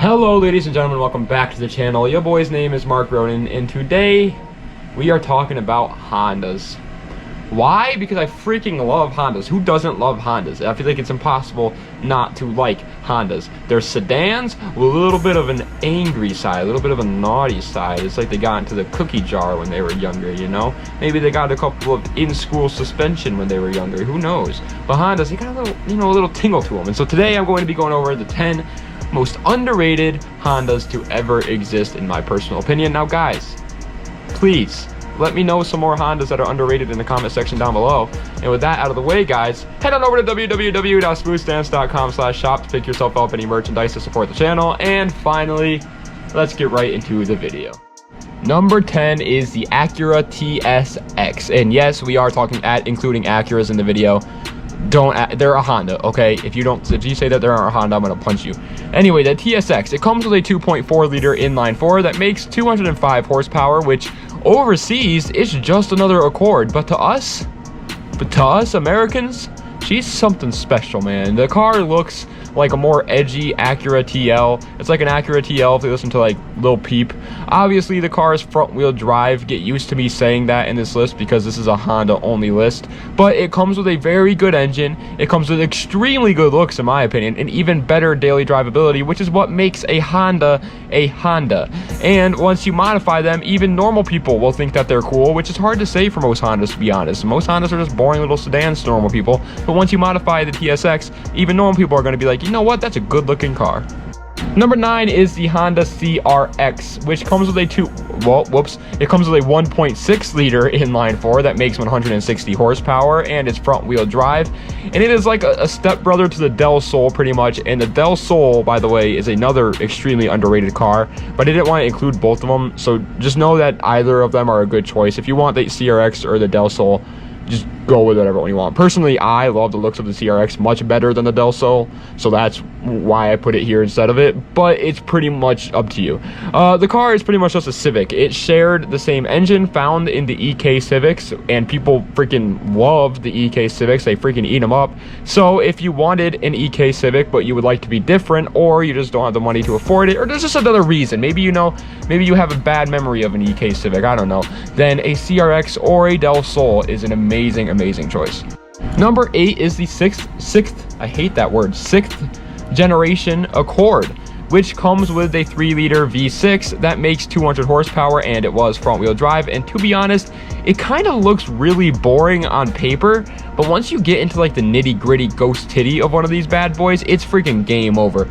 Hello ladies and gentlemen, welcome back to the channel. Your boy's name is Mark Roden, and today we are talking about Hondas. Why? Because I freaking love Hondas. Who doesn't love Hondas? I feel like it's impossible not to like Hondas. They're sedans with a little bit of an angry side, a little bit of a naughty side. It's like they got into the cookie jar when they were younger, you know? Maybe they got a couple of in-school suspension when they were younger, who knows? But Hondas, they got a little, a little tingle to them. And so today I'm going to be going over the 10 most underrated Hondas to ever exist in my personal opinion. Now guys, please let me know some more Hondas that are underrated in the comment section down below. And with that out of the way, guys, head on over to www.smoothstance.com/shop to pick yourself up any merchandise to support the channel. And finally, let's get right into the video. Number 10 is the Acura TSX. And yes, we are talking including Acuras in the video. They're a Honda, okay? If you say that they're a Honda, I'm gonna punch you. Anyway, the TSX, it comes with a 2.4 liter inline 4 that makes 205 horsepower, which overseas is just another Accord, but to us Americans, she's something special, man. The car looks like a more edgy Acura TL. It's like an Acura TL if you listen to like Lil Peep. Obviously the car is front wheel drive. Get used to me saying that in this list because this is a Honda only list, but it comes with a very good engine. It comes with extremely good looks in my opinion, and even better daily drivability, which is what makes a Honda a Honda. And once you modify them, even normal people will think that they're cool, which is hard to say for most Hondas, to be honest. Most Hondas are just boring little sedans to normal people, but once you modify the TSX, even normal people are going to be like, you know what, that's a good looking car. Number 9 is the Honda CRX, which comes with a it comes with a 1.6 liter inline 4 that makes 160 horsepower, and it's front wheel drive, and it is like a stepbrother to the Del Sol pretty much. And the Del Sol, by the way, is another extremely underrated car, but I didn't want to include both of them, so just know that either of them are a good choice. If you want the CRX or the Del Sol, just go with whatever one you want. Personally, I love the looks of the CRX much better than the Del Sol, so that's why I put it here instead of it, but it's pretty much up to you. The car is pretty much just a Civic. It shared the same engine found in the EK Civics, and people freaking love the EK Civics. They freaking eat them up. So if you wanted an EK Civic, but you would like to be different, or you just don't have the money to afford it, or there's just another reason, maybe you have a bad memory of an EK Civic, I don't know, then a CRX or a Del Sol is an amazing choice. Number 8 is the sixth generation Accord, which comes with a 3 liter V6 that makes 200 horsepower, and it was front wheel drive. And to be honest, it kind of looks really boring on paper, but once you get into like the nitty gritty ghost titty of one of these bad boys, it's freaking game over.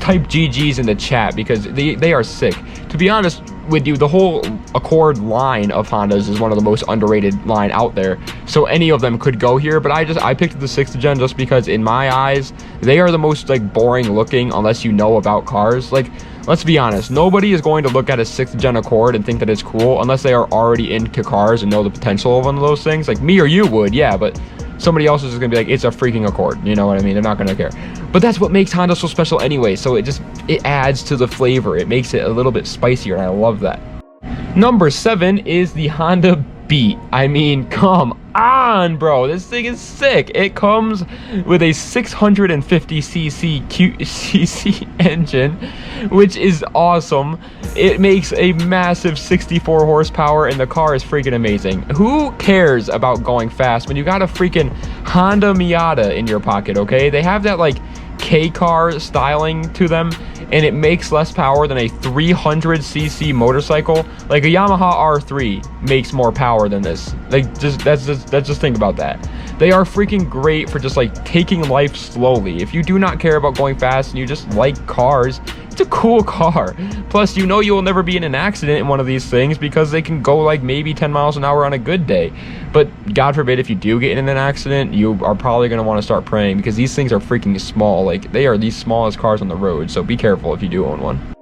Type GG's in the chat because they are sick. To be honest with you, the whole Accord line of Hondas is one of the most underrated line out there, so any of them could go here, but I picked the 6th gen just because in my eyes they are the most like boring looking unless you know about cars. Like, let's be honest, nobody is going to look at a 6th gen Accord and think that it's cool unless they are already into cars and know the potential of one of those things. Like me or you would, yeah, but somebody else is just gonna be like, it's a freaking Accord, you know what I mean? They're not gonna care. But that's what makes Honda so special anyway, so it adds to the flavor. It makes it a little bit spicier, and I love that. Number 7 is the Honda Beat. I mean, come on, bro, this thing is sick. It comes with a 650cc engine, which is awesome. It makes a massive 64 horsepower, and the car is freaking amazing. Who cares about going fast when you got a freaking Honda Miata in your pocket, okay? They have that like K car styling to them, and it makes less power than a 300cc motorcycle. Like a Yamaha R3 makes more power than this. Like, just think about that. They are freaking great for just like taking life slowly. If you do not care about going fast and you just like cars, it's a cool car. Plus, you know, you will never be in an accident in one of these things because they can go like maybe 10 miles an hour on a good day. But God forbid, if you do get in an accident, you are probably going to want to start praying because these things are freaking small. Like, they are the smallest cars on the road, so be careful if you do own one.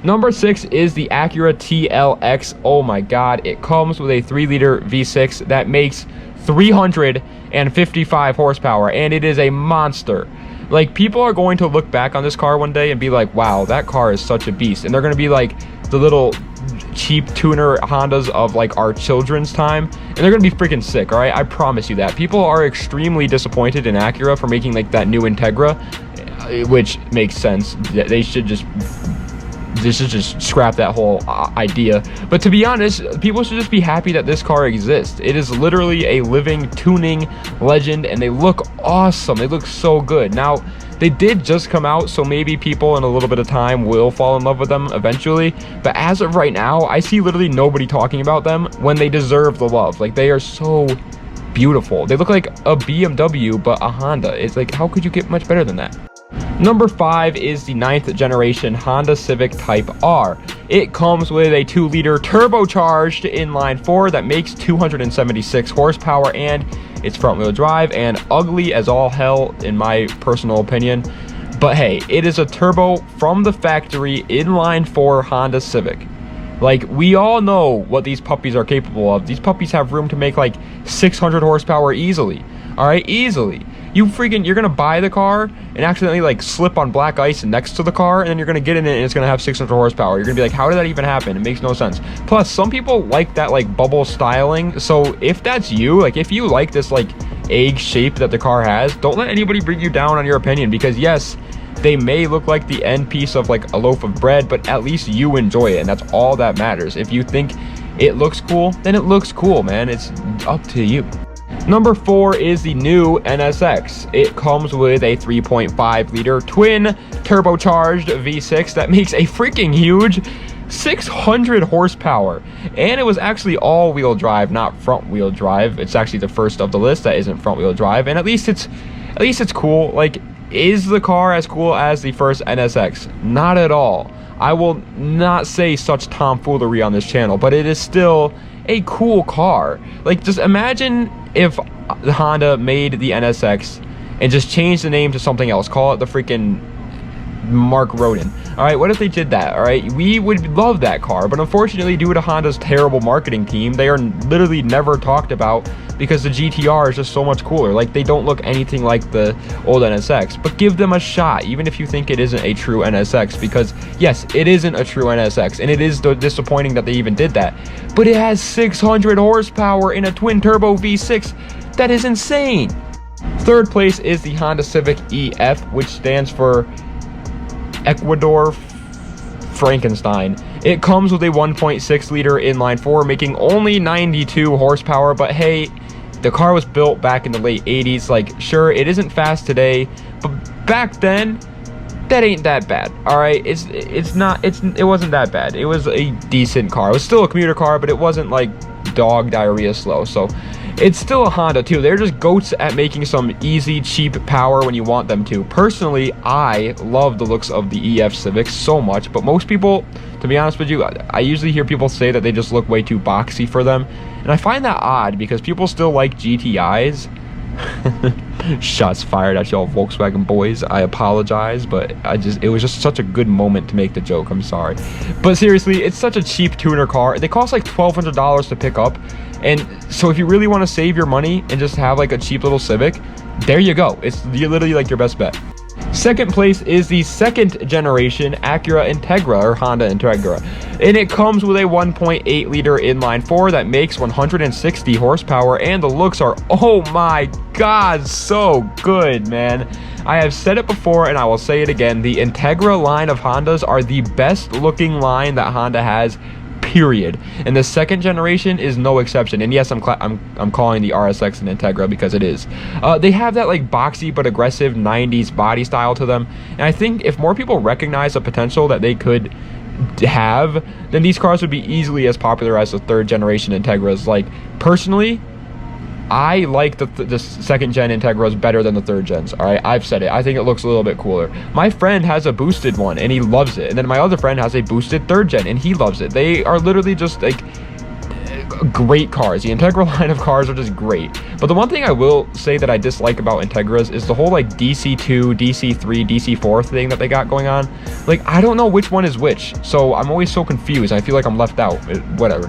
Number 6 is the Acura TLX. Oh my god, it comes with a 3 liter V6 that makes 355 horsepower, and it is a monster. Like, people are going to look back on this car one day and be like, wow, that car is such a beast. And they're going to be like the little cheap tuner Hondas of like our children's time, and they're gonna be freaking sick. All right, I promise you that. People are extremely disappointed in Acura for making like that new Integra, which makes sense. They should just just scrap that whole idea. But to be honest, people should just be happy that this car exists. It is literally a living tuning legend, and they look awesome. They look so good. Now, they did just come out, so maybe people in a little bit of time will fall in love with them eventually. But as of right now, I see literally nobody talking about them when they deserve the love. Like, they are so beautiful. They look like a BMW, but a Honda. It's like, how could you get much better than that? Number 5 is the 9th generation Honda Civic Type R. It comes with a 2-liter turbocharged inline-4 that makes 276 horsepower, and it's front-wheel drive and ugly as all hell in my personal opinion. But hey, it is a turbo from the factory inline-4 Honda Civic. Like, we all know what these puppies are capable of. These puppies have room to make like 600 horsepower easily. All right, easily. You're gonna buy the car and accidentally like slip on black ice next to the car, and then you're gonna get in it and it's gonna have 600 horsepower. You're gonna be like, how did that even happen? It makes no sense. Plus, some people like that like bubble styling. So if that's you, like if you like this like egg shape that the car has, don't let anybody bring you down on your opinion, because yes, they may look like the end piece of like a loaf of bread, but at least you enjoy it, and that's all that matters. If you think it looks cool, then it looks cool, man. It's up to you. Number 4 is the new NSX. It comes with a 3.5-liter twin turbocharged V6 that makes a freaking huge 600 horsepower, and it was actually all-wheel drive, not front-wheel drive. It's actually the first of the list that isn't front-wheel drive, and at least it's cool. Like, is the car as cool as the first NSX? Not at all. I will not say such tomfoolery on this channel, but it is still a cool car. Like, just imagine if Honda made the NSX and just changed the name to something else. Call it the freaking Mark Rodin. All right, what if they did that? All right, we would love that car, but unfortunately, due to Honda's terrible marketing team, they are literally never talked about, because the GTR is just so much cooler. Like, they don't look anything like the old NSX, but give them a shot, even if you think it isn't a true NSX, because yes, it isn't a true NSX, and it is disappointing that they even did that, but it has 600 horsepower in a twin turbo V6. That is insane. Third place is the Honda Civic EF, which stands for Ecuador Frankenstein. It comes with a 1.6-liter inline-4, making only 92 horsepower, but hey, the car was built back in the late 80s. Like, sure, it isn't fast today, but back then, that ain't that bad. All right, it wasn't that bad. It was a decent car. It was still a commuter car, but it wasn't like dog diarrhea slow. So it's still a Honda too. They're just goats at making some easy, cheap power when you want them to. Personally, I love the looks of the EF Civic so much, but most people, to be honest with you, I usually hear people say that they just look way too boxy for them, and I find that odd because people still like GTIs. Shots fired at y'all Volkswagen boys. I apologize, but it was just such a good moment to make the joke. I'm sorry, but seriously, it's such a cheap tuner car. They cost like $1,200 to pick up, and so if you really want to save your money and just have like a cheap little Civic, there you go. It's literally like your best bet. Second place is the 2nd generation Acura Integra, or Honda Integra, and it comes with a 1.8-liter inline-4 that makes 160 horsepower, and the looks are, oh my god, so good, man. I have said it before and I will say it again, the Integra line of Hondas are the best looking line that Honda has, period, and the 2nd generation is no exception. And yes, I'm calling the RSX an Integra because it is. They have that like boxy but aggressive 90s body style to them, and I think if more people recognize the potential that they could have, then these cars would be easily as popular as the 3rd generation Integras. Like, personally, I like the 2nd gen Integras better than the 3rd gens. All right, I've said it. I think it looks a little bit cooler. My friend has a boosted one and he loves it, and then my other friend has a boosted 3rd gen and he loves it. They are literally just like great cars. The Integra line of cars are just great. But the one thing I will say that I dislike about Integras is the whole like DC2, DC3, DC4 thing that they got going on. Like, I don't know which one is which, so I'm always so confused. I feel like I'm left out. Whatever.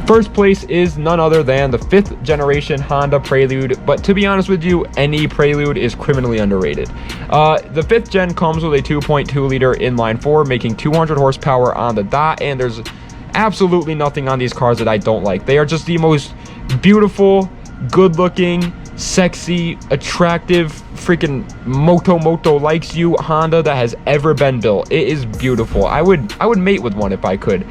First place is none other than the 5th generation Honda Prelude, but to be honest with you, any Prelude is criminally underrated. The 5th gen comes with a 2.2-liter inline-4, making 200 horsepower on the dot, and there's absolutely nothing on these cars that I don't like. They are just the most beautiful, good-looking, sexy, attractive, freaking moto likes you Honda that has ever been built. It is beautiful. I would mate with one if I could.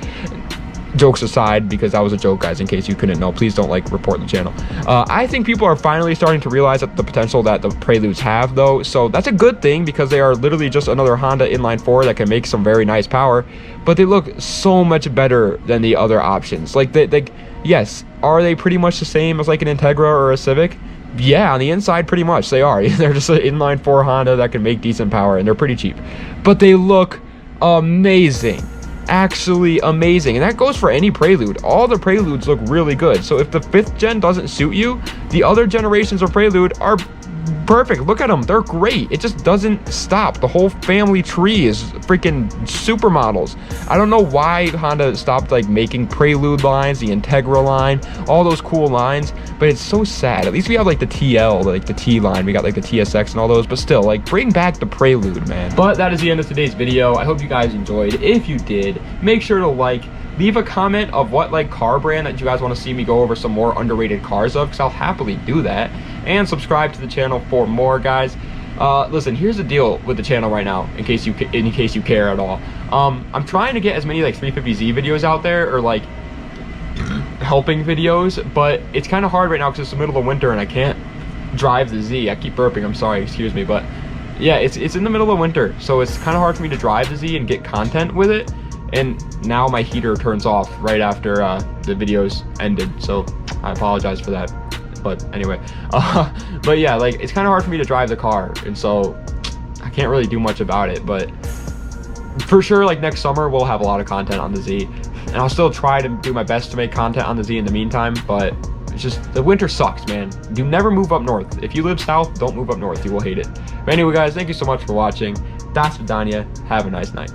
Jokes aside, because that was a joke, guys, in case you couldn't know. Please don't, like, report the channel. I think people are finally starting to realize that the potential that the Preludes have, though, so that's a good thing, because they are literally just another Honda inline 4 that can make some very nice power, but they look so much better than the other options. Like, yes, are they pretty much the same as, like, an Integra or a Civic? Yeah, on the inside, pretty much, they are. They're just an inline 4 Honda that can make decent power, and they're pretty cheap. But they look amazing. Actually amazing, and that goes for any Prelude. All the Preludes look really good, so if the 5th gen doesn't suit you, the other generations of Prelude are perfect. Look at them, they're great. It just doesn't stop. The whole family tree is freaking supermodels. I don't know why Honda stopped, like, making Prelude lines, the Integra line, all those cool lines, but it's so sad. At least we have, like, the TL, like the T line, we got, like, the TSX and all those, but still, like, bring back the Prelude, man. But that is the end of today's video. I hope you guys enjoyed. If you did, make sure to like, leave a comment of what, like, car brand that you guys want to see me go over some more underrated cars of, because I'll happily do that. And subscribe to the channel for more, guys. Listen, here's the deal with the channel right now, in case you care at all. I'm trying to get as many, like, 350Z videos out there, or, like, helping videos, but it's kind of hard right now because it's the middle of winter and I can't drive the Z. I keep burping, I'm sorry, excuse me, but yeah, it's in the middle of winter, so it's kind of hard for me to drive the Z and get content with it. And now my heater turns off right after the videos ended, so I apologize for that. But anyway, but yeah, like, it's kind of hard for me to drive the car, and so I can't really do much about it. But for sure, like, next summer we'll have a lot of content on the Z, and I'll still try to do my best to make content on the Z in the meantime. But it's just, the winter sucks, man. You never move up north. If you live south, don't move up north, you will hate it. But anyway, guys, thank you so much for watching. Das Vidania. Have a nice night.